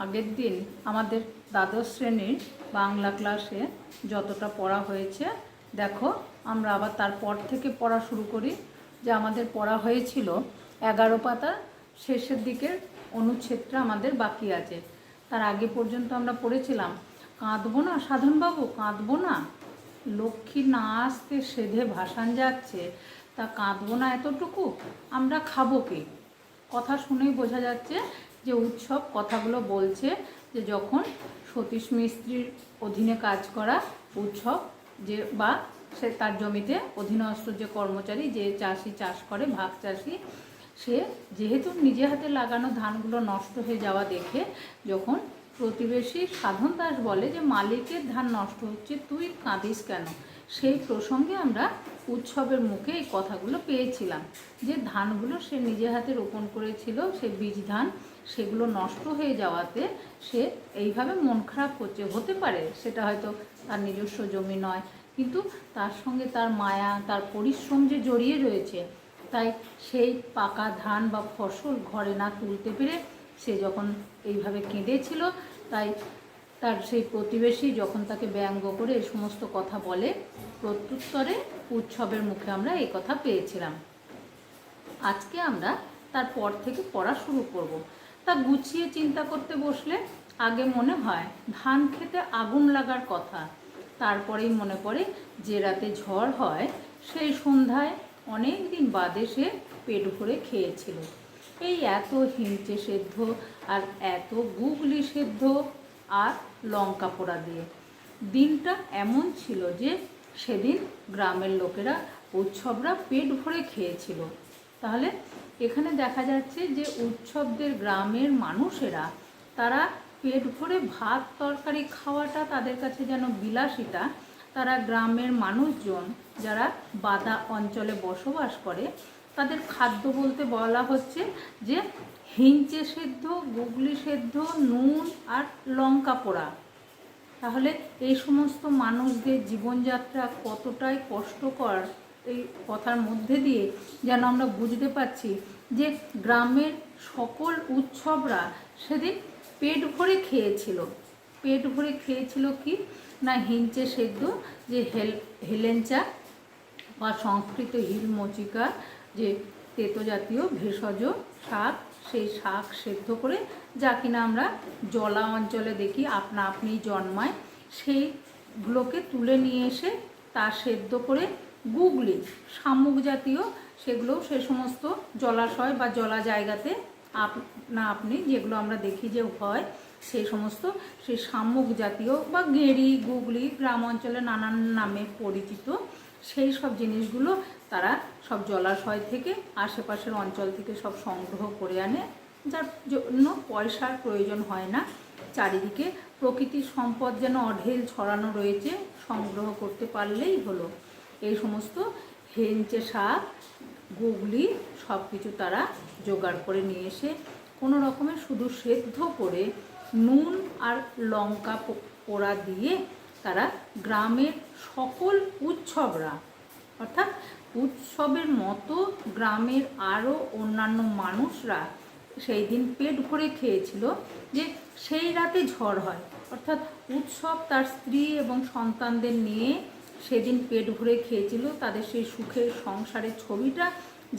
আগের দিন আমাদের দ্বাদশ শ্রেণীর বাংলা ক্লাসে যতটা পড়া হয়েছে দেখো, আমরা আবার তারপর থেকে পড়া শুরু করি। যে আমাদের পড়া হয়েছিল 11 পাতা, শেষের দিকের অনুচ্ছেদটা আমাদের বাকি আছে। তার আগে পর্যন্ত আমরা পড়েছিলাম, কাঁদবো না সাধনবাবু, কাঁদবো না, লক্ষ্মী না আসতে সেধে ভাসান যাচ্ছে, তা কাঁদবো না এতটুকু, আমরা খাবো কি। কথা শুনেই বোঝা যাচ্ছে যে উৎসব কথাগুলো বলছে যে যখন সতীশ মিস্ত্রির অধীনে কাজ করা উৎসব, যে বা সে তার জমিতে অধীনস্থ যে কর্মচারী, যে চাষি চাষ করে, ভাগ চাষি, সে যেহেতু নিজে হাতে লাগানো ধানগুলো নষ্ট হয়ে যাওয়া দেখে যখন প্রতিবেশী সাধন দাস বলে যে মালিকের ধান নষ্ট হচ্ছে, তুই কাঁদিস কেন, সেই প্রসঙ্গে আমরা উৎসবের মুখে এই কথাগুলো পেয়েছিলাম। যে ধানগুলো সে নিজে হাতে রোপণ করেছিল, সে বীজ ধান, সেগুলো নষ্ট হয়ে যাওয়াতে সে এইভাবে মন খারাপ হতে পারে, সেটা হয়তো তার নিজস্ব জমি নয়, কিন্তু তার সঙ্গে তার মায়া, তার পরিশ্রম যে জড়িয়ে রয়েছে, তাই সেই পাকা ধান বা ফসল ঘরে না তুলতে পেরে সে যখন এইভাবে কেঁদেছিল, তাই তার সেই প্রতিবেশী যখন তাকে ব্যঙ্গ করে এই সমস্ত কথা বলে, প্রত্যুত্তরে উৎসবের মুখে আমরা এই কথা পেয়েছিলাম। আজকে আমরা তারপর থেকে পড়া শুরু করব। তা গুছিয়ে চিন্তা করতে বসলে আগে মনে হয় ধান খেতে আগুন লাগার কথা, তারপরেই মনে পড়ে যে রাতে ঝড় হয় সেই সন্ধ্যায় অনেক দিন বাদে সে পেট ভরে খেয়েছিল। এই এত হিঞ্চে সেদ্ধ আর এত গুগলি সেদ্ধ আর লঙ্কা পোড়া দিয়ে। দিনটা এমন ছিল যে সেদিন গ্রামের লোকেরা, উৎসবরা পেট ভরে খেয়েছিল। তাহলে এখানে দেখা যাচ্ছে যে উৎসবদের গ্রামের মানুষেরা, তারা পেট ভরে ভাত তরকারি খাওয়াটা তাদের কাছে যেন বিলাসিতা। তারা গ্রামের মানুষজন যারা বাদা অঞ্চলে বসবাস করে, তাদের খাদ্য বলতে বলা হচ্ছে যে হিঞ্চে সেদ্ধ, গুগলি সেদ্ধ, নুন আর লঙ্কা পোড়া। তাহলে এই সমস্ত মানুষদের জীবনযাত্রা কতটাই কষ্টকর, এই কথার মধ্যে দিয়ে যেন আমরা বুঝতে পারছি যে গ্রামের সকল উৎসবরা সেদিন পেট ভরে খেয়েছিল। পেট ভরে খেয়েছিল কি না, হিঞ্চে সেদ্ধ, যে হেলেঞ্চা বা সংস্কৃত হিলমচিকা, যে তেতো জাতীয় ভেষজ শাক, সেই শাক সেদ্ধ করে, যা কিনা আমরা জলা অঞ্চলে দেখি আপনা আপনি জন্মায়, সেইগুলোকে তুলে নিয়ে এসে তা সেদ্ধ করে গুগলি, শামুক জাতীয়, সেগুলো সে সমস্ত জলাশয় বা জলা জায়গাতে আপনা আপনি যেগুলো আমরা দেখি যে হয়, সেই সমস্ত সেই শামুক জাতীয় বা গেঁড়ি, গুগলি, গ্রাম অঞ্চলে নানান নামে পরিচিত, সেই সব জিনিসগুলো তারা সব জলাশয় থেকে, আশেপাশের অঞ্চল থেকে সব সংগ্রহ করে আনে, যার জন্য পয়সার প্রয়োজন হয় না। চারিদিকে প্রকৃতির সম্পদ যেন অঢেল ছড়ানো রয়েছে, সংগ্রহ করতে পারলেই হলো। এই সমস্ত হেঞ্চে শাক, গুগলি সব কিছু তারা জোগাড় করে নিয়ে এসে কোনো রকমের শুধু সেদ্ধ করে নুন আর লঙ্কা পোড়া দিয়ে তারা গ্রামের সকল উৎসবরা, অর্থাৎ উৎসবের মতো গ্রামের আরও অন্যান্য মানুষরা সেই দিন পেট ভরে খেয়েছিল। যে সেই রাতে ঝড় হয়, অর্থাৎ উৎসব তার স্ত্রী এবং সন্তানদের নিয়ে সেদিন পেট ভরে খেয়েছিল। তাদের সেই সুখের সংসারের ছবিটা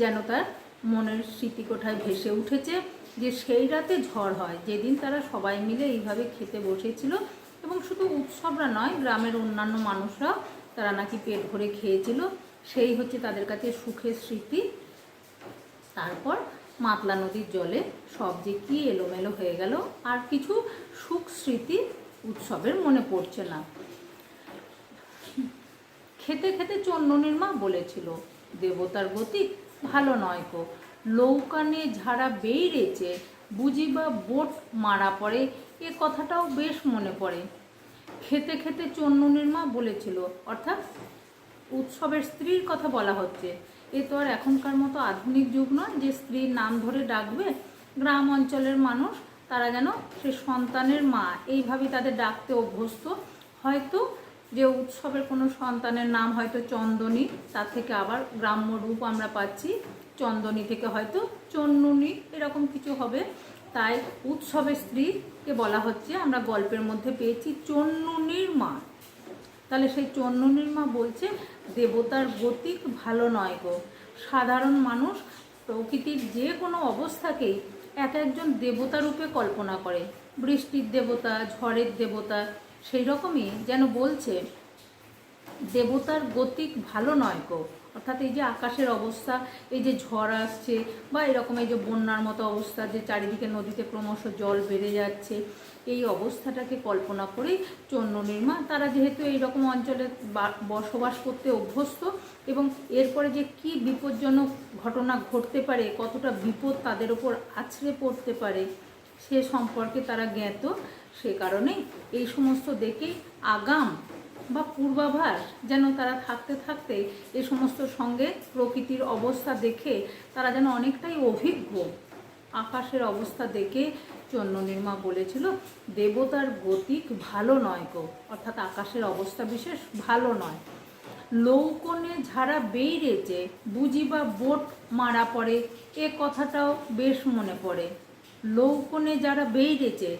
যেন তার মনের স্মৃতিকোঠায় ভেসে উঠেছে, যে সেই রাতে ঝড় হয়, যেদিন তারা সবাই মিলে এইভাবে খেতে বসেছিল। এবং শুধু উৎসবরা নয়, গ্রামের অন্যান্য মানুষরাও তারা নাকি পেট ভরে খেয়েছিল, সেই হচ্ছে তাদের কাছে সুখের স্মৃতি। তারপর মাতলা নদীর জলে সব যে কি এলোমেলো হয়ে গেল, আর কিছু সুখ স্মৃতি উৎসবের মনে পড়ছে না। খেতে খেতে চন্ননীর মা বলেছিল, দেবতার গতি ভালো নয় কো, লৌকানে ঝাড়া বেইরেছে, বুঝিবা বোট মারা পড়ে। এ কথাটাও বেশ মনে পড়ে। খেতে খেতে চন্ননীর মা বলেছিল, অর্থাৎ উৎসবের স্ত্রীর কথা বলা হচ্ছে। এ তো আর এখনকার মতো আধুনিক যুগ নয় যে স্ত্রীর নাম ধরে ডাকবে। গ্রাম অঞ্চলের মানুষ তারা যেন সে সন্তানের মা এইভাবেই তাদের ডাকতে অভ্যস্ত। হয়তো যে উৎসবের কোনো সন্তানের নাম হয়তো চন্দনী, তার থেকে আবার গ্রাম্য রূপ আমরা পাচ্ছি, চন্দনী থেকে হয়তো চন্নুনি, এরকম কিছু হবে। তাই উৎসবের স্ত্রীকে বলা হচ্ছে, আমরা গল্পের মধ্যে পেয়েছি চন্নুনির মা। তাহলে সেই চন্নুনির মা বলছে দেবতার গতিক ভালো নয় গো। সাধারণ মানুষ প্রকৃতির যে কোনো অবস্থাকেই এক একজন দেবতা রূপে কল্পনা করে, বৃষ্টির দেবতা, ঝড়ের দেবতা। সেই রকমই যেন বলছে দেবতার গতিক ভালো নয় গো। অর্থাৎ এই যে আকাশের অবস্থা, এই যে ঝড় আসছে বা এরকম এই যে বন্যার মতো অবস্থা, যে চারিদিকে নদীতে ক্রমশ জল বেড়ে যাচ্ছে, এই অবস্থাটাকে কল্পনা করেই চন্নুনির মা, তারা যেহেতু এইরকম অঞ্চলে বসবাস করতে অভ্যস্ত এবং এরপরে যে কি বিপজ্জনক ঘটনা ঘটতে পারে, কতটা বিপদ তাদের ওপর আছড়ে পড়তে পারে সে সম্পর্কে তারা জ্ঞাত। সে কারণেই এই সমস্ত দেখেই আগাম বা পূর্বাভাস যেন তারা থাকতে থাকতে এই সমস্ত সঙ্গে প্রকৃতির অবস্থা দেখে তারা যেন অনেকটাই অভিজ্ঞ। আকাশের অবস্থা দেখে চন্নুনির মা বলেছিল দেবতার গতিক ভালো নয় গো, অর্থাৎ আকাশের অবস্থা বিশেষ ভালো নয়। লৌকনে ঝাড়া বেইরেছে বুঝি বা বোট মারা পড়ে, এ কথাটাও বেশ মনে পড়ে। লৌকনে যারা বেইরেছে,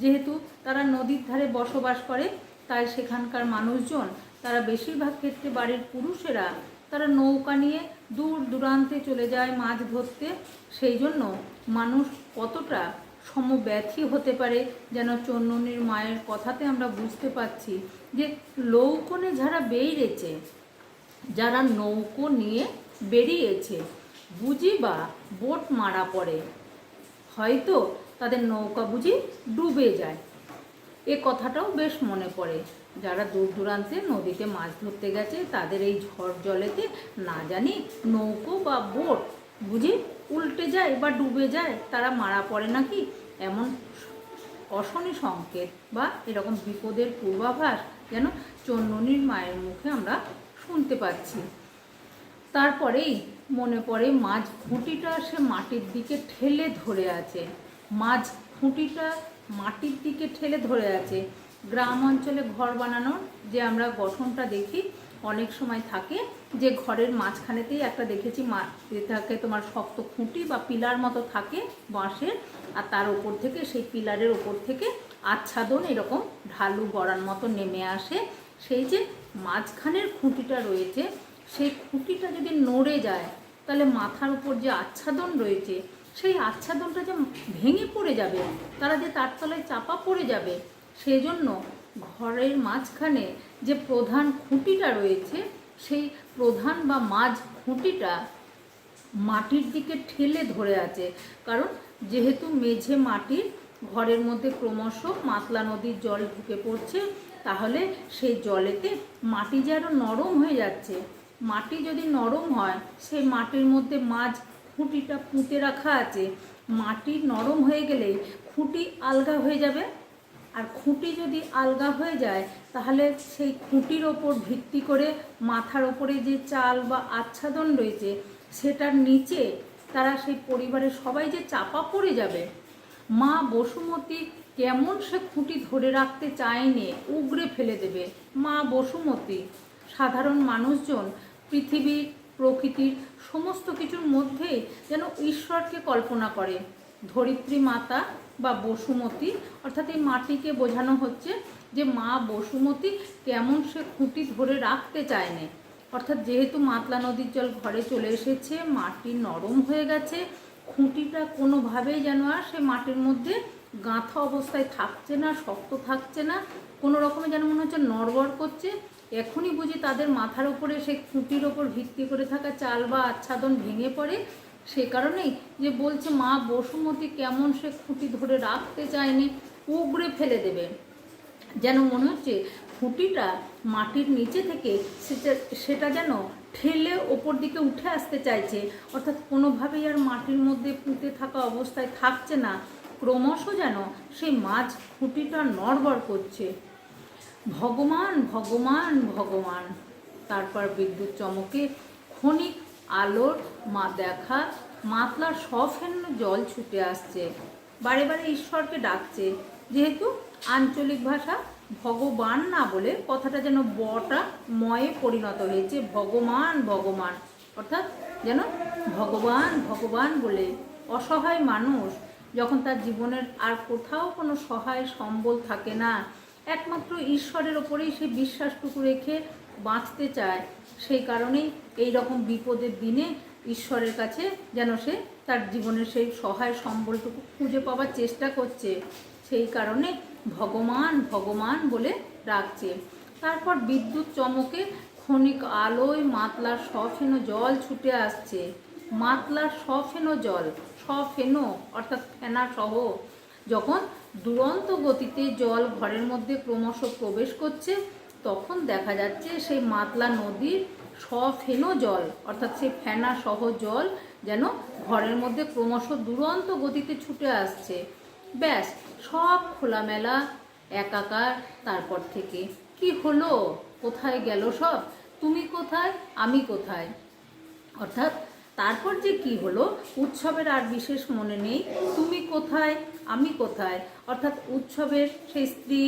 যেহেতু তারা নদীর ধারে বসবাস করে, তাই সেখানকার মানুষজন, তারা বেশিরভাগ ক্ষেত্রে বাড়ির পুরুষেরা, তারা নৌকা নিয়ে দূর দূরান্তে চলে যায় মাছ ধরতে। সেই জন্য মানুষ কতটা সমব্যথী হতে পারে যেন চন্নুনির মায়ের কথাতে আমরা বুঝতে পারছি যে লৌকনে যারা বেরিয়েছে, যারা নৌকো নিয়ে বেরিয়েছে, বুঝি বা বোট মারা পড়ে, হয়তো তাদের নৌকা বুঝি ডুবে যায়। এ কথাটাও বেশ মনে পড়ে। যারা দূর দূরান্তে নদীতে মাছ ধরতে গেছে, তাদের এই ঝড় জলেতে না জানি নৌকো বা বোট বুঝি উল্টে যায় বা ডুবে যায়, তারা মারা পড়ে নাকি, এমন অশনি সংকেত বা এরকম বিপদের পূর্বাভাস যেন চন্নুনির মায়ের মুখে আমরা শুনতে পাচ্ছি। তারপরেই মনে পড়ে মাছ খুঁটিটা সে মাটির দিকে ঠেলে ধরে আছে। মাছ খুঁটিটা মাটির দিকে ঠেলে ধরে আছে। গ্রাম অঞ্চলে ঘর বানানোর যে আমরা গঠনটা দেখি, অনেক সময় থাকে যে ঘরের মাঝখানেতেই একটা দেখেছি থাকে তোমার শক্ত খুঁটি বা পিলার মতো থাকে বাঁশের, আর তার ওপর থেকে সেই পিলারের ওপর থেকে আচ্ছাদন এরকম ঢালু গড়ার মতো নেমে আসে। সেই যে মাঝখানের খুঁটিটা রয়েছে, সেই খুঁটিটা যদি নড়ে যায় তাহলে মাথার উপর যে আচ্ছাদন রয়েছে, সেই আচ্ছাদনটা যে ভেঙে পড়ে যাবে, তারা যে তার তলায় চাপা পড়ে যাবে। সেই জন্য ঘরের মাঝখানে যে প্রধান খুঁটিটা রয়েছে, সেই প্রধান বা মাঝ খুঁটিটা মাটির দিকে ঠেলে ধরে আছে। কারণ যেহেতু মেঝে মাটির, ঘরের মধ্যে ক্রমশ মাতলা নদীর জল ঢুকে পড়ছে, তাহলে সেই জলেতে মাটি যে আরও নরম হয়ে যাচ্ছে। মাটি যদি নরম হয়, সেই মাটির মধ্যে মাঝ খুঁটিটা পুঁতে রাখা আছে, মাটি নরম হয়ে গেলে খুঁটি আলগা হয়ে যাবে। আর খুঁটি যদি আলগা হয়ে যায়, তাহলে সেই খুঁটির ওপর ভিত্তি করে মাথার ওপরে যে চাল বা আচ্ছাদন রয়েছে, সেটার নিচে তারা সেই পরিবারের সবাই যে চাপা পড়ে যাবে। মা বসুমতী কেমন সে খুঁটি ধরে রাখতে চায়নি, উগড়ে ফেলে দেবে। মা বসুমতী সাধারণ মানুষজন পৃথিবীর, প্রকৃতির সমস্ত কিছুর মধ্যেই যেন ঈশ্বরকে কল্পনা করে। ধরিত্রী মাতা বা বসুমতী, অর্থাৎ এই মাটিকে বোঝানো হচ্ছে যে মা বসুমতী কেমন সে খুঁটি ধরে রাখতে চায়নি। অর্থাৎ যেহেতু মাতলা নদীর জল ঘরে চলে এসেছে, মাটি নরম হয়ে গেছে, খুঁটিটা কোনোভাবেই যেন আর সে মাটির মধ্যে গাঁথা অবস্থায় থাকছে না, শক্ত থাকছে না, কোনো রকমে যেন মনে হচ্ছে নড়বড় করছে। এখনই বুঝি তাদের মাথার উপরে সেই খুঁটির ওপর ভিত্তি করে থাকা চাল বা আচ্ছাদন ভেঙে পড়ে। সে কারণেই যে বলছে মা বসুমতী কেমন সে খুঁটি ধরে রাখতে চায়নি, উগড়ে ফেলে দেবে। যেন মনে হচ্ছে খুঁটিটা মাটির নিচে থেকে সেটা যেন ঠেলে ওপর দিকে উঠে আসতে চাইছে, অর্থাৎ কোনোভাবেই আর মাটির মধ্যে পুঁতে থাকা অবস্থায় থাকছে না, ক্রমশ যেন সেই মাঝ খুঁটিটা নড়বড় করছে। ভগবান ভগবান ভগবান। তারপর বিদ্যুৎ চমকে ক্ষণিক আলোর দেখা মাতলার সফেন্ন জল ছুটে আসছে, বারে বারে ঈশ্বরকে ডাকছে। যেহেতু আঞ্চলিক ভাষা ভগবান না বলে কথাটা যেন বটা ময়ে পরিণত হয়েছে, ভগবান ভগবান, অর্থাৎ যেন ভগবান ভগবান বলে অসহায় মানুষ যখন তার জীবনের আর কোথাও কোনো সহায় সম্বল থাকে না, একমাত্র ঈশ্বরের ওপরেই সে বিশ্বাসটুকু রেখে বাঁচতে চায়, সেই কারণেই এই রকম বিপদের দিনে ঈশ্বরের কাছে যেন সে তার জীবনের সেই সহায় সম্বলটুকু খুঁজে পাওয়ার চেষ্টা করছে, সেই কারণে ভগবান ভগবান বলে ডাকছে। তারপর বিদ্যুৎ চমকে ক্ষণিক আলোয় মাতলার সফেনো জল ছুটে আসছে। মাতলার সফেনো জল, সফেনো অর্থাৎ ফেনা সহ, যখন দুরন্ত গতিতে জল ঘরের মধ্যে ক্রমশ প্রবেশ করছে, তখন দেখা যাচ্ছে সেই মাতলা নদীর সফেনো জল অর্থাৎ সেই ফেনা সহ জল যেন ঘরের মধ্যে ক্রমশ দুরন্ত গতিতে ছুটে আসছে। ব্যাস, সব খোলামেলা একাকার। তারপর থেকে কি হলো, কোথায় গেল সব, তুমি কোথায় আমি কোথায়, অর্থাৎ তারপর যে কি হলো উৎসবের আর বিশেষ মনে নেই। তুমি কোথায় আমি কোথায়, অর্থাৎ উৎসবের সেই স্ত্রী,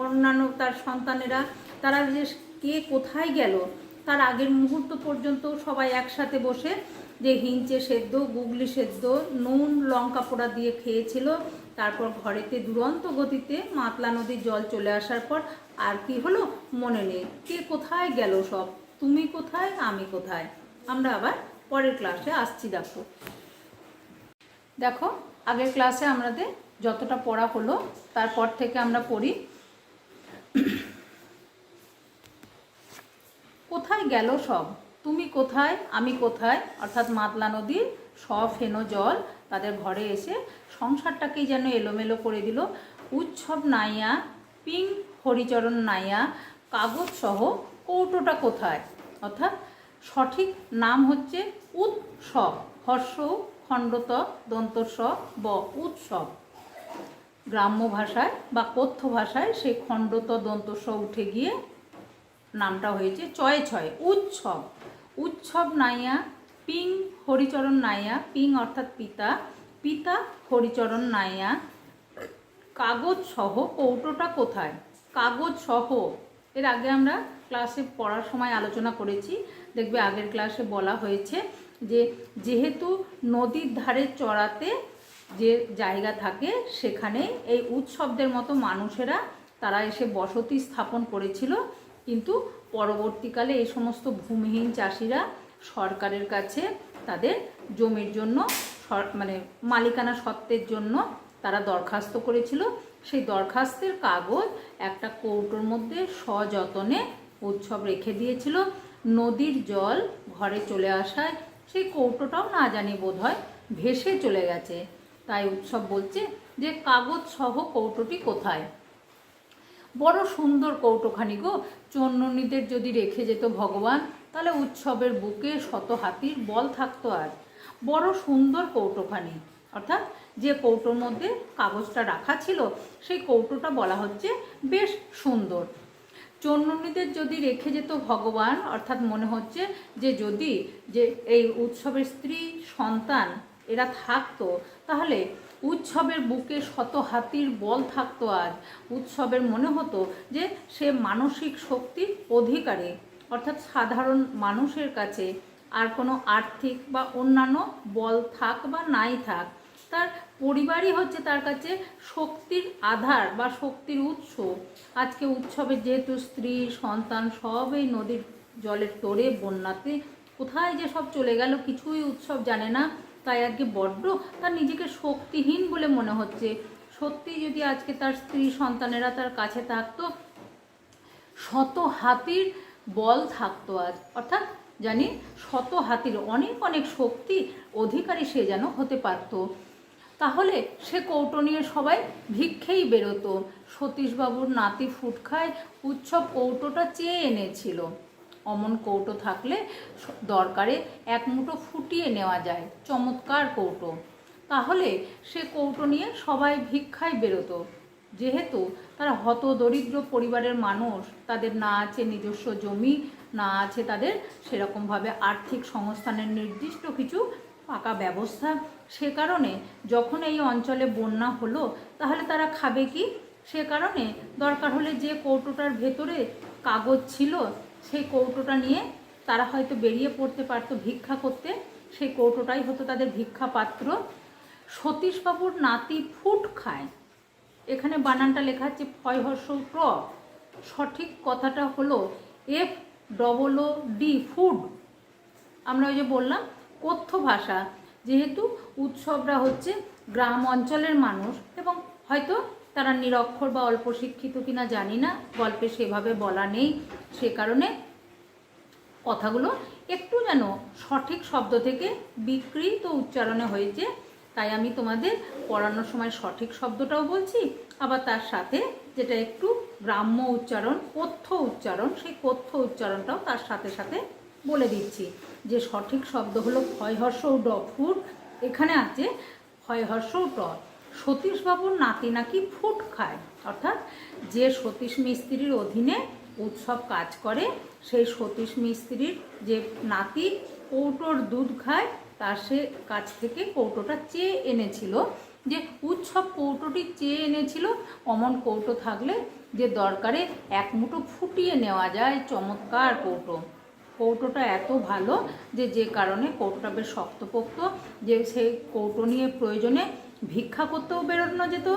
অন্যান্য তার সন্তানেরা, তারা যে কে কোথায় গেল, তার আগের মুহূর্ত পর্যন্ত সবাই একসাথে বসে যে হিঞ্চে সেদ্ধ, গুগলি সেদ্ধ, নুন লঙ্কা পোড়া দিয়ে খেয়েছিল। তারপর ঘরেতে দুরন্ত গতিতে মাতলা নদীর জল চলে আসার পর আর কি হলো মনে নেই। কে কোথায় গেল সব, তুমি কোথায় আমি কোথায়। আমরা আবার পরের ক্লাসে আসছি। দেখো আগের ক্লাসে আমাদের যতটা পড়া হলো তারপর থেকে আমরা পড়ি। কোথায় গেল সব, তুমি কোথায় আমি কোথায়, অর্থাৎ মাতলা নদীর সফেনো জল তাদের ঘরে এসে সংসারটাকেই যেন এলোমেলো করে দিল। উৎসব নাইয়া, পিং হরিচরণ নাইয়া, কাগজ সহ কৌটোটা কোথায়, অর্থাৎ সঠিক নাম হচ্ছে উৎসব, হর্ষ খণ্ডত দন্তস্ব ব, উৎসব। গ্রাম্য ভাষায় বা কথ্য ভাষায় সেই খণ্ডত দন্তস্ব উঠে গিয়ে নামটা হয়েছে ছয় ছয় উৎসব। উৎসব নাইয়া, পিং হরিচরণ নাইয়া, পিং অর্থাৎ পিতা, পিতা হরিচরণ নাইয়া, কাগজ সহ কৌটোটা কোথায়। কাগজ সহ এর আগে আমরা ক্লাসে পড়ার সময় আলোচনা করেছি। দেখবে আগের ক্লাসে বলা হয়েছে যে যেহেতু নদীর ধারে চড়াতে যে জায়গা থাকে সেখানে এই উৎসবদের মতো মানুষেরা তারা এসে বসতি স্থাপন করেছিল, কিন্তু পরবর্তীকালে এই সমস্ত ভূমিহীন চাষিরা সরকারের কাছে তাদের জমির জন্য মানে মালিকানা সত্ত্বের জন্য তারা দরখাস্ত করেছিল। সেই দরখাস্তের কাগজ একটা কৌটোর মধ্যে সযত্নে উৎসব রেখে দিয়েছিল। নদীর জল ঘরে চলে আসায় সেই কৌটোটাও না জানি বোধহয় ভেসে চলে গেছে। তাই উৎসব বলছে যে কাগজ সহ কৌটোটি কোথায়। বড় সুন্দর কৌটোখানি গো, চন্ননীদের যদি রেখে যেত ভগবান, তাহলে উৎসবের বুকে শত হাতির বল থাকতো। আজ বড় সুন্দর কৌটোখানি, অর্থাৎ যে কৌটোর মধ্যে কাগজটা রাখা ছিল সেই কৌটোটা বলা হচ্ছে বেশ সুন্দর। চন্ননীদের যদি রেখে যেত ভগবান, অর্থাৎ মনে হচ্ছে যে যদি যে এই উৎসবের স্ত্রী সন্তান এরা থাকতো, তাহলে উৎসবের বুকে শত হাতির বল থাকতো। আজ উৎসবের মনে হতো যে সে মানসিক শক্তির অধিকারী, অর্থাৎ সাধারণ মানুষের কাছে আর কোনো আর্থিক বা অন্যান্য বল থাক বা নাই থাক, তার পরিবারই হচ্ছে তার কাছে শক্তির আধার বা শক্তির উৎস। আজকে উৎসবের যেহেতু স্ত্রী সন্তান সব এই নদীর জলের তোড়ে বন্যাতে কোথায় যে সব চলে গেল কিছুই উৎসব জানে না, তাই আজকে বড্ড তার নিজেকে শক্তিহীন বলে মনে হচ্ছে। সত্যি যদি আজকে তার স্ত্রী সন্তানেরা তার কাছে থাকতো, শত হাতির বল থাকতো আজ, অর্থাৎ জানি শত হাতির অনেক অনেক শক্তি অধিকারী সে যেন হতে পারত। তাহলে সে কৌটো নিয়ে সবাই ভিক্ষেই বেরোতো। সতীশবাবুর নাতি ফুটখায় উৎসব কৌটোটা চেয়ে এনেছিল। অমন কৌটো থাকলে দরকারে এক মুঠো ফুটিয়ে নেওয়া যায়, চমৎকার কৌটো। তাহলে সে কৌটো নিয়ে সবাই ভিক্ষায় বেরোতো। যেহেতু তারা হত দরিদ্র পরিবারের মানুষ, তাদের না আছে নিজস্ব জমি, না আছে তাদের সেরকমভাবে আর্থিক সংস্থানের নির্দিষ্ট কিছু পাকা ব্যবস্থা, সে কারণে যখন এই অঞ্চলে বন্যা হলো তাহলে তারা খাবে কি, সে কারণে দরকার হলে যে কৌটোটার ভেতরে কাগজ ছিল সেই কৌটোটা নিয়ে তারা হয়তো বেরিয়ে পড়তে পারতো ভিক্ষা করতে। সেই কৌটোটাই হতো তাদের ভিক্ষা পাত্র। সতীশবাবুর নাতি ফুট খায়। এখানে বানানটা লেখা আছে ফয় হর্ষ প্র, সঠিক কথাটা হলো FOOD ফুড। আমরা ওই যে বললাম কথ্য ভাষা, যেহেতু উৎসবরা হচ্ছে গ্রাম অঞ্চলের মানুষ এবং হয়তো তারা নিরক্ষর বা অল্প শিক্ষিত কিনা জানি না, গল্পে সেভাবে বলা নেই, সে কারণে কথাগুলো একটু যেন সঠিক শব্দ থেকে বিকৃত উচ্চারণে হয়েছে। তাই আমি তোমাদের পড়ানোর সময় সঠিক শব্দটাও বলছি, আবার তার সাথে যেটা একটু গ্রাম্য উচ্চারণ, কথ্য উচ্চারণ, সেই কথ্য উচ্চারণটাও তার সাথে সাথে বলে দিচ্ছি। যে সঠিক শব্দ হলো ফয় হর্ষ ড ফুট, এখানে আছে ফয় হর্ষ ট। সতীশবাবুর নাতি নাকি ফুট খায়, অর্থাৎ যে সতীশ মিস্ত্রির অধীনে উৎসব কাজ করে সেই সতীশ মিস্ত্রির যে নাতি কৌটোর দুধ খায়, তার সে কাছ থেকে কৌটোটা চেয়ে এনেছিল। যে উৎসব কৌটোটি চেয়ে এনেছিল, অমন কৌটো থাকলে যে দরকারে এক মুঠো ফুটিয়ে নেওয়া যায়, চমৎকার কৌটো। কৌটোটা এত ভালো যে কারণে কৌটোটা বেশ শক্তপোক্ত, যে সেই কৌটো নিয়ে প্রয়োজনে ভিক্ষা করতেও বেরোনো যেত,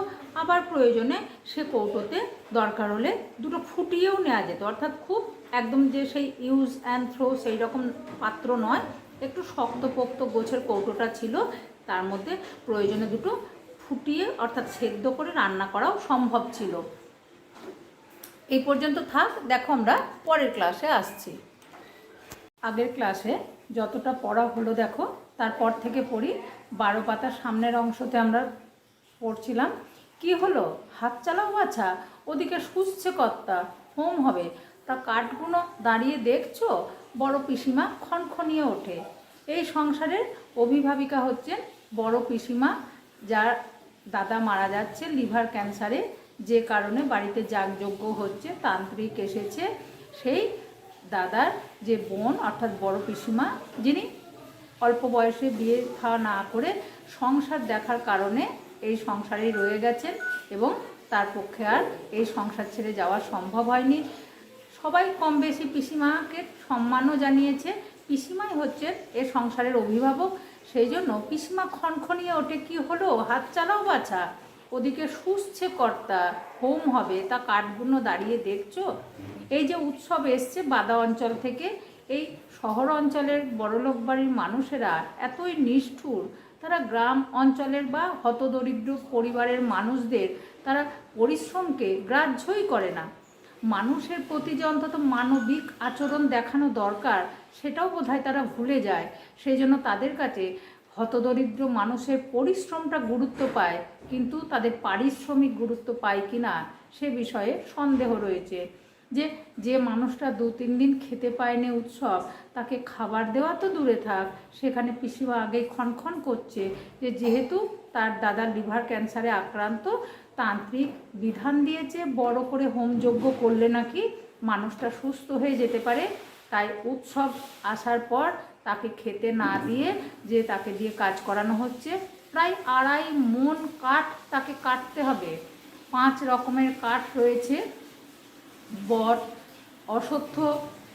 আবার প্রয়োজনে সে কৌটোতে দরকার হলে দুটো ফুটিয়েও নেওয়া যেত। অর্থাৎ খুব একদম যে সেই ইউজ অ্যান্ড থ্রো সেই রকম পাত্র নয়, একটু শক্তপোক্ত গোছের কৌটোটা ছিল, তার মধ্যে প্রয়োজনে দুটো ফুটিয়ে অর্থাৎ সেদ্ধ করে রান্না করাও সম্ভব ছিল। এই পর্যন্ত থাক, দেখো আমরা পরের ক্লাসে আসছি। আগের ক্লাসে যতটা পড়া হলো দেখো, তারপর থেকে পড়ি। 12 পাতার সামনের অংশতে আমরা পড়ছিলাম কি হলো, হাত চালাও বাছা, ওদিকে শুষছে কর্তা, হোম হবে, তা কাঠগুলো দাঁড়িয়ে দেখছো, বড় পিসিমা খনখনিয়ে ওঠে। এই সংসারের অভিভাবিকা হচ্ছেন বড় পিসিমা, যার দাদা মারা যাচ্ছে লিভার ক্যান্সারে, যে কারণে বাড়িতে যাগযজ্ঞ হচ্ছে, তান্ত্রিক এসেছে। সেই দাদার যে বোন অর্থাৎ বড় পিসিমা, যিনি অল্প বয়সে বিয়ে খাওয়া না করে সংসার দেখার কারণে এই সংসারেই রয়ে গেছেন এবং তার পক্ষে আর এই সংসার ছেড়ে যাওয়া সম্ভব হয়নি। সবাই কম বেশি পিসিমাকে সম্মানও জানিয়েছে, পিসিমাই হচ্ছে এ সংসারের অভিভাবক। সেই জন্য পিসিমা খনখনিয়ে ওঠে, কি হলো, হাত চালাও বাছা, ওদিকে শুষছে কর্তা, হোম হবে, তা কাঠগুলো দাঁড়িয়ে দেখছো। এই যে উৎসব এসছে বাদা অঞ্চল থেকে, এই শহর অঞ্চলের বড়লোক বাড়ির মানুষেরা এতই নিষ্ঠুর, তারা গ্রাম অঞ্চলের বা হতদরিদ্র পরিবারের মানুষদের তারা পরিশ্রমকে গ্রাহ্যই করে না। মানুষের প্রতি যে অন্তত মানবিক আচরণ দেখানো দরকার, সেটাও বোধহয় তারা ভুলে যায়। সেই জন্য তাদের কাছে হতদরিদ্র মানুষের পরিশ্রমটা গুরুত্ব পায়, কিন্তু তাদের পারিশ্রমিক গুরুত্ব পায় কি না সে বিষয়ে সন্দেহ রয়েছে। যে মানুষটা 2-3 দিন খেতে পায়নি উৎসব, তাকে খাবার দেওয়া তো দূরে থাক, সেখানে পিসিমা আগেই খনখন করছে যে যেহেতু তার দাদার লিভার ক্যান্সারে আক্রান্ত, তান্ত্রিক বিধান দিয়েছে বড় করে হোমযজ্ঞ করলে নাকি মানুষটা সুস্থ হয়ে যেতে পারে। তাই উৎসব আসার পর তাকে খেতে না দিয়ে যে তাকে দিয়ে কাজ করানো হচ্ছে। প্রায় 2.5 মণ কাঠ তাকে কাটতে হবে। 5 রকমের কাঠ রয়েছে, বট, অশ্বত্থ,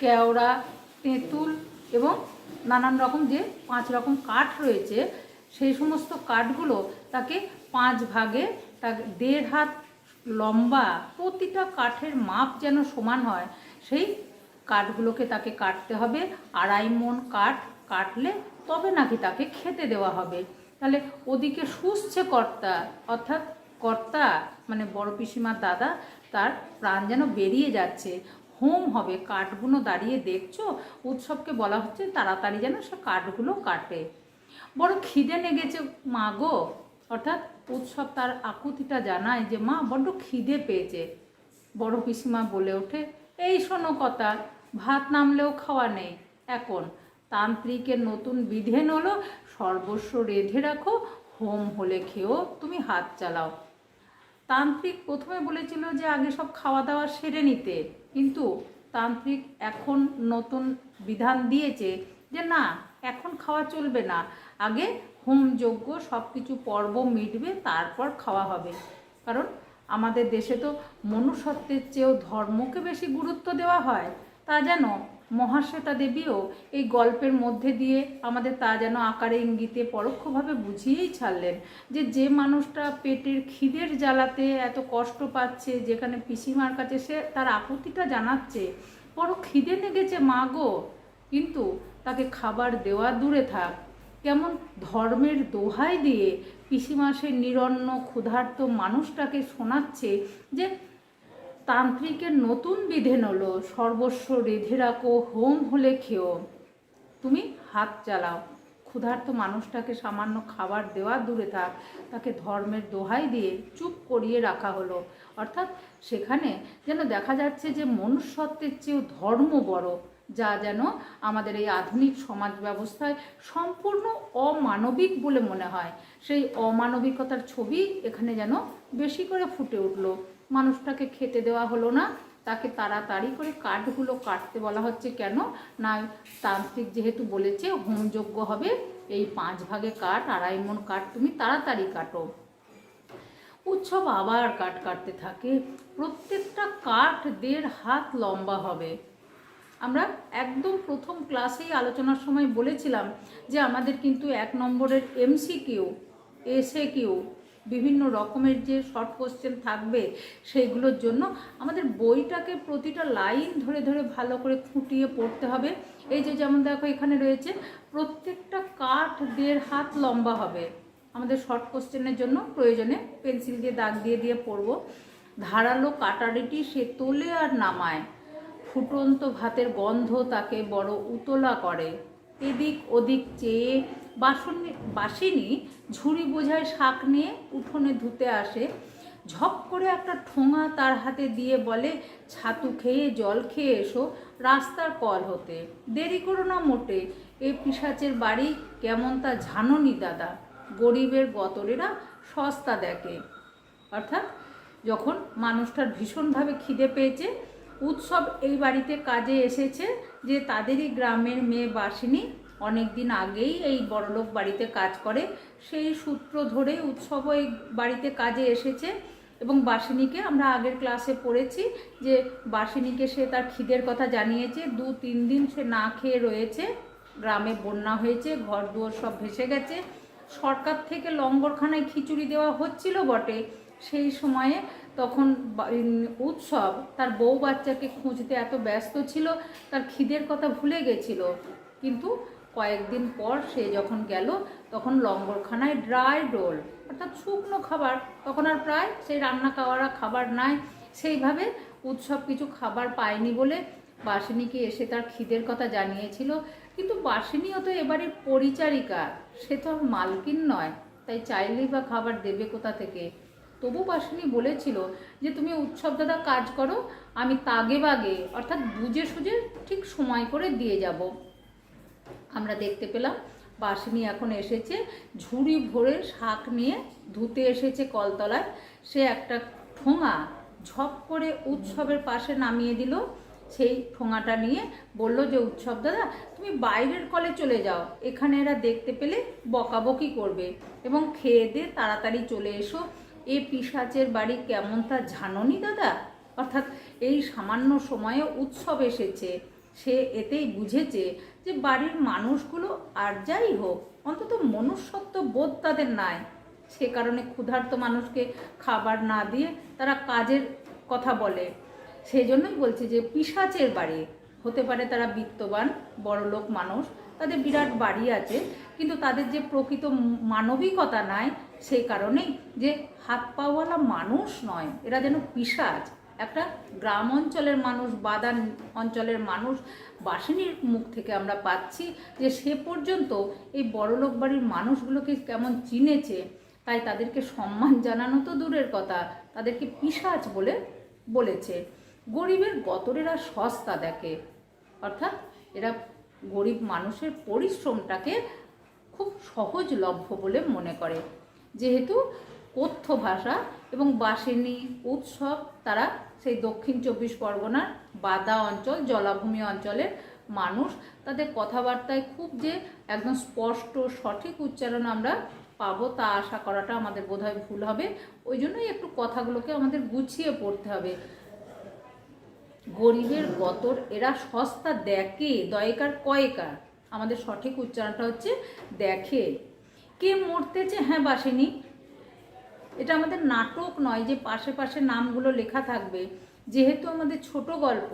কেওড়া, তেঁতুল এবং নানান রকম যে 5 রকম কাঠ রয়েছে, সেই সমস্ত কাঠগুলো তাকে 5 ভাগে, তাকে 1.5 হাত লম্বা, প্রতিটা কাঠের মাপ যেন সমান হয়, সেই কাঠগুলোকে তাকে কাটতে হবে। 2.5 মণ কাঠ কাটলে তবে নাকি তাকে খেতে দেওয়া হবে। তাহলে ওদিকে শুষছে কর্তা, অর্থাৎ কর্তা মানে বড় পিসিমার দাদা, তার প্রাণ যেন বেরিয়ে যাচ্ছে। হোম হবে, কাঠগুলো দাঁড়িয়ে দেখছো, উৎসবকে বলা হচ্ছে তাড়াতাড়ি যেন সে কাঠগুলো কাটে। বড় খিদে লেগেছে মা গো, অর্থাৎ উৎসব তার আকুতিটা জানায় যে মা বড্ড খিদে পেয়েছে। বড় পিসিমা বলে ওঠে, এই শোনো কথা, ভাত নামলেও খাওয়া নেই এখন, তান্ত্রিকের নতুন বিধান হলো সর্বস্ব রেঁধে রাখো, হোম হলে খেয়েও তুমি হাত চালাও। তান্ত্রিক প্রথমে বলেছিল যে আগে সব খাওয়া দাওয়া সেরে নিতে, কিন্তু তান্ত্রিক এখন নতুন বিধান দিয়েছে যে না, এখন খাওয়া চলবে না, আগে হোমযজ্ঞ সব কিছু পর্ব মিটবে তারপর খাওয়া হবে। কারণ আমাদের দেশে তো মনুষ্যত্বের চেয়েও ধর্মকে বেশি গুরুত্ব দেওয়া হয়। তা যেন মহাশ্বেতা দেবীও এই গল্পের মধ্যে দিয়ে আমাদের তা যেন আকারে ইঙ্গিতে পরোক্ষভাবে বুঝিয়েই ছাড়লেন যে মানুষটা পেটের খিদের জ্বালাতে এত কষ্ট পাচ্ছে, যেখানে পিসিমার কাছে সে তার আকুতিটা জানাচ্ছে, বড় খিদে লেগেছে মা গো, কিন্তু তাকে খাবার দেওয়া দূরে থাক, কেমন ধর্মের দোহাই দিয়ে পিসিমা সে নিরন্ন ক্ষুধার্ত মানুষটাকে শোনাচ্ছে যে তান্ত্রিকের নতুন বিধান হলো সর্বস্ব রেধে রাখো, হোম হলে খেও, তুমি হাত চালাও। ক্ষুধার্ত মানুষটাকে সামান্য খাবার দেওয়া দূরে থাক, তাকে ধর্মের দোহাই দিয়ে চুপ করিয়ে রাখা হলো। অর্থাৎ সেখানে যেন দেখা যাচ্ছে যে মনুষ্যত্বের চেয়েও ধর্ম বড়, যা যেন আমাদের এই আধুনিক সমাজ ব্যবস্থায় সম্পূর্ণ অমানবিক বলে মনে হয়। সেই অমানবিকতার ছবি এখানে যেন বেশি করে ফুটে উঠলো। মানুষটাকে খেতে দেওয়া হলো না, তাকে তাড়াতাড়ি করে কাঠগুলো কাটতে বলা হচ্ছে। কেন না, তান্ত্রিক যেহেতু বলেছে হোমযজ্ঞ হবে, এই 5 ভাগে কাঠ, 2.5 মণ কাঠ তুমি তাড়াতাড়ি কাটো। উৎসব আবার কাঠ কাটতে থাকে, প্রত্যেকটা কাঠ 1.5 হাত লম্বা হবে। আমরা একদম প্রথম ক্লাসেই আলোচনার সময় বলেছিলাম যে আমাদের কিন্তু 1 নম্বরের MCQ, SAQ, বিভিন্ন রকমের যে শর্ট কোশ্চেন থাকবে সেইগুলোর জন্য আমাদের বইটাকে প্রতিটা লাইন ধরে ধরে ভালো করে খুঁটিয়ে পড়তে হবে। এই যে যেমন দেখো এখানে রয়েছে প্রত্যেকটা কাঠ 1.5 হাত লম্বা হবে। আমাদের শর্ট কোশ্চেনের জন্য প্রয়োজনে পেন্সিল দিয়ে দাগ দিয়ে দিয়ে পড়ব। ধারালো কাটারিটি সে তোলে আর নামায়, ফুটন্ত ভাতের গন্ধ তাকে বড় উতলা করে। এদিক ওদিক চেয়ে বাসিনী ঝুড়ি বোঝায় শাক নিয়ে উঠোনে ধুতে আসে। ঝপ করে একটা ঠোঙা তার হাতে দিয়ে বলে, ছাতু খেয়ে জল খেয়ে এসো রাস্তার কল হতে, দেরি করো না মোটে, এ পিশাচের বাড়ি কেমন তা জানোনি দাদা, গরিবের গতরেরা সস্তা দেখে। অর্থাৎ যখন মানুষটার ভীষণভাবে খিদে পেয়েছে, উৎসব এই বাড়িতে কাজে এসেছে, যে তাদেরই গ্রামের মেয়ে বাসিনী অনেক দিন আগেই এই বড়লোক বাড়িতে কাজ করে, সেই সূত্র ধরেই উৎসবও এই বাড়িতে কাজে এসেছে। এবং বাসিনীকে আমরা আগের ক্লাসে পড়েছি যে বাসিনীকে সে তার খিদের কথা জানিয়েছে। 2-3 দিন সে না খেয়ে রয়েছে, গ্রামে বন্যা হয়েছে, ঘর দুয়ার সব ভেসে গেছে। সরকার থেকে লঙ্গরখানায় খিচুড়ি দেওয়া হচ্ছিল বটে, সেই সময়ে তখন উৎসব তার বউ বাচ্চাকে খুঁজতে এত ব্যস্ত ছিল, তার খিদের কথা ভুলে গেছিল। কিন্তু কয়েকদিন পর সে যখন গেল, তখন লঙ্গরখানায় ড্রাই রোল, অর্থাৎ শুকনো খাবার, তখন আর প্রায় সেই রান্না খাওয়ারা খাবার নাই। সেইভাবে উৎসব কিছু খাবার পায়নি বলে বাসিনীকে এসে তার খিদের কথা জানিয়েছিল। কিন্তু বাসিনীও তো এবারের পরিচারিকা, সে তো মালকিন নয়, তাই চাইলেই বা খাবার দেবে কোথা থেকে। তবু বাসিনী বলেছিল যে তুমি উৎসব দাদা কাজ করো, আমি তাগে বাগে অর্থাৎ বুঝে সুঝে ঠিক সময় করে দিয়ে যাব। আমরা দেখতে পেলাম বাসিনী এখন এসেছে ঝুড়ি ভরে শাক নিয়ে, ধুতে এসেছে কলতলায়। সে একটা ঠোঙা ঝপ করে উৎসবের পাশে নামিয়ে দিল। সেই ঠোঙাটা নিয়ে বলল যে উৎসব দাদা তুমি বাইরের কলে চলে যাও, এখানে এরা দেখতে পেলে বকাবকি করবে, এবং খেয়ে দিয়ে তাড়াতাড়ি চলে এসো, এ পিশাচের বাড়ি কেমন তা জানোনি দাদা। অর্থাৎ এই সামান্য সময়ে উৎসব এসেছে, সে এতেই বুঝেছে যে বাড়ির মানুষগুলো আর যাই হোক অন্তত মনুষ্যত্ব বোধ তাদের নাই। সে কারণে ক্ষুধার্ত মানুষকে খাবার না দিয়ে তারা কাজের কথা বলে। সেই জন্যই বলছে যে পিশাচের বাড়ি, হতে পারে তারা বিত্তবান বড়লোক মানুষ, তাদের বিরাট বাড়ি আছে, কিন্তু তাদের যে প্রকৃত মানবিকতা নাই, সেই কারণেই যে হাত পাওয়ালা মানুষ নয়, এরা যেন পিশাচ। একটা গ্রাম অঞ্চলের মানুষ, বাদান অঞ্চলের মানুষ বাসিনীর মুখ থেকে আমরা পাচ্ছি যে সে পর্যন্ত এই বড়লোক বাড়ির মানুষগুলোকে কেমন চিনেছে, তাই তাদেরকে সম্মান জানানো তো দূরের কথা, তাদেরকে পিশাচ বলে বলেছে। গরিবের গতরেরা সস্তা দেখে, অর্থাৎ এরা গরিব মানুষের পরিশ্রমটাকে খুব সহজলভ্য বলে মনে করে। যেহেতু কথ্য ভাষা এবং বাসিনী উৎসব তারা সেই দক্ষিণ 24 পরগনার বাদা অঞ্চল, জলাভূমি অঞ্চলের মানুষ, তাদের কথাবার্তায় খুব যে একদম স্পষ্ট সঠিক উচ্চারণ আমরা পাবো তা আশা করাটা আমাদের বোধহয় ভুল হবে। ওই জন্যই একটু কথাগুলোকে আমাদের গুছিয়ে পড়তে হবে। গরিবের গতর এরা সস্তা দেখে, দয়কার কয়কার, আমাদের সঠিক উচ্চারণটা হচ্ছে দেখে। কে মরতেছে, হ্যাঁ বাসিনী। এটা আমাদের নাটক নয় যে পাশে পাশে নামগুলো লেখা থাকবে। যেহেতু আমাদের ছোট গল্প,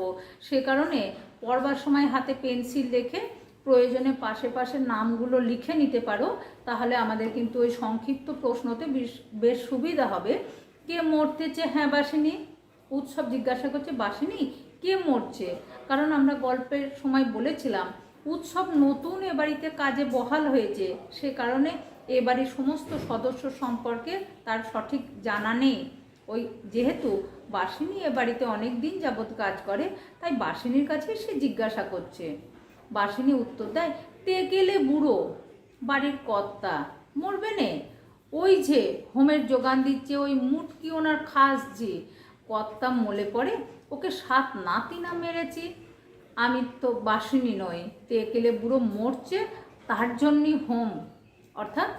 সে কারণে পড়বার সময় হাতে পেন্সিল রেখে প্রয়োজনে পাশে পাশে নামগুলো লিখে নিতে পারো, তাহলে আমাদের কিন্তু ওই সংক্ষিপ্ত প্রশ্নতে বেশ সুবিধা হবে। কে মরতেছে, হ্যাঁ বাসিনী। উৎসব জিজ্ঞাসা করছে বাসিনী কে মরছে, কারণ আমরা গল্পের সময় বলেছিলাম উৎসব নতুন এ বাড়িতে কাজে বহাল হয়েছে, সে কারণে এ বাড়ির সমস্ত সদস্য সম্পর্কে তার সঠিক জানা নেই। ওই যেহেতু বাসিনী এ বাড়িতে অনেক দিন যাবৎ কাজ করে, তাই বাসিনীর কাছে সে জিজ্ঞাসা করছে। বাসিনী উত্তর দেয়, তে গেলে বুড়ো, বাড়ির কর্তা মরবে নে, ওই যে হোমের যোগান দিচ্ছে ওই মুটকি ওনার খাস জি, কর্তা মলে পড়ে ওকে 7 নাতি না মেরেছি। আমি তো বাসিনী নই, তে গেলে বুড়ো মরছে তার জন্যই হোম। অর্থাৎ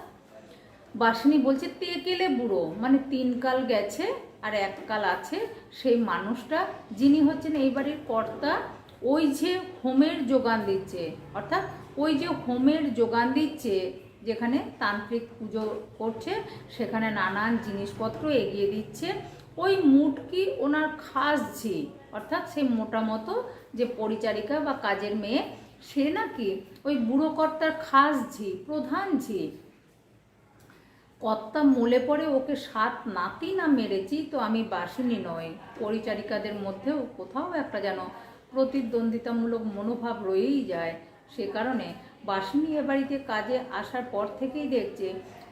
বাসিনী বলছে তে গেলে বুড়ো মানে 3 কাল গেছে আর 1 কাল আছে, সেই মানুষটা যিনি হচ্ছেন এই বাড়ির কর্তা, ওই যে হোমের যোগান দিচ্ছে, অর্থাৎ ওই যে হোমের যোগান দিচ্ছে, যেখানে তান্ত্রিক পুজো করছে সেখানে নানান জিনিসপত্র এগিয়ে দিচ্ছে, ওই মুটকি ওনার খাস ঝি, অর্থাৎ সেই মোটা মতো যে পরিচারিকা বা কাজের মেয়ে, সে নাকি ওই বুড়ো কর্তার খাস ঝি, প্রধান ঝি। কর্তা মলে পড়ে ওকে 7 নাতি না মেরেছি তো আমি বাসিনী নই। পরিচারিকাদের মধ্যেও কোথাও একটা যেন প্রতিদ্বন্দ্বিতামূলক মনোভাব রয়েই যায়। সে কারণে বাসিনী এ বাড়িতে কাজে আসার পর থেকেই দেখছে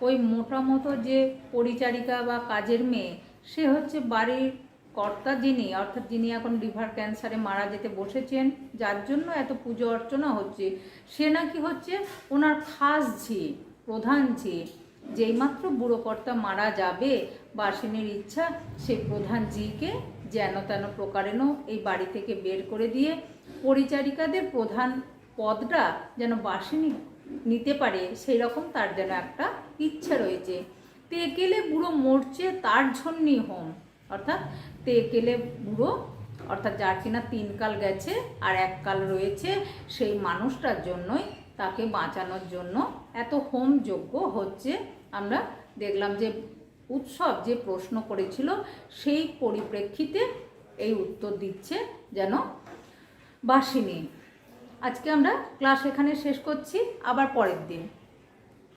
ওই মোটা মতো যে পরিচারিকা বা কাজের মেয়ে, সে হচ্ছে বাড়ির কর্তা যিনি, অর্থাৎ যিনি এখন লিভার ক্যান্সারে মারা যেতে বসেছেন, যার জন্য এত পুজো অর্চনা হচ্ছে, সে নাকি হচ্ছে ওনার খাস ঝি, প্রধান ঝি। যেইমাত্র বুড়ো কর্তা মারা যাবে, বাসিনীর ইচ্ছা সেই প্রধান ঝিকে যেন তেন প্রকারেণ এই বাড়ি থেকে বের করে দিয়ে পরিচারিকাদের প্রধান পদটা যেন বাসিনী নিতে পারে, সেই রকম তার যেন একটা ইচ্ছা রয়েছে। তে গেলে বুড়ো মরছে তার জন্যই হোম, অর্থাৎ তে গেলে বুড়ো অর্থাৎ যার কিনা 3 কাল গেছে আর 1 কাল রয়েছে, সেই মানুষটার জন্যই, তাকে বাঁচানোর জন্য এত হোম যজ্ঞ হচ্ছে। আমরা দেখলাম যে উৎসব যে প্রশ্ন করেছিল সেই পরিপ্রেক্ষিতে এই উত্তর দিচ্ছে যেন বাসিনী। আজকে আমরা ক্লাস এখানে শেষ করছি, আবার পরের দিন।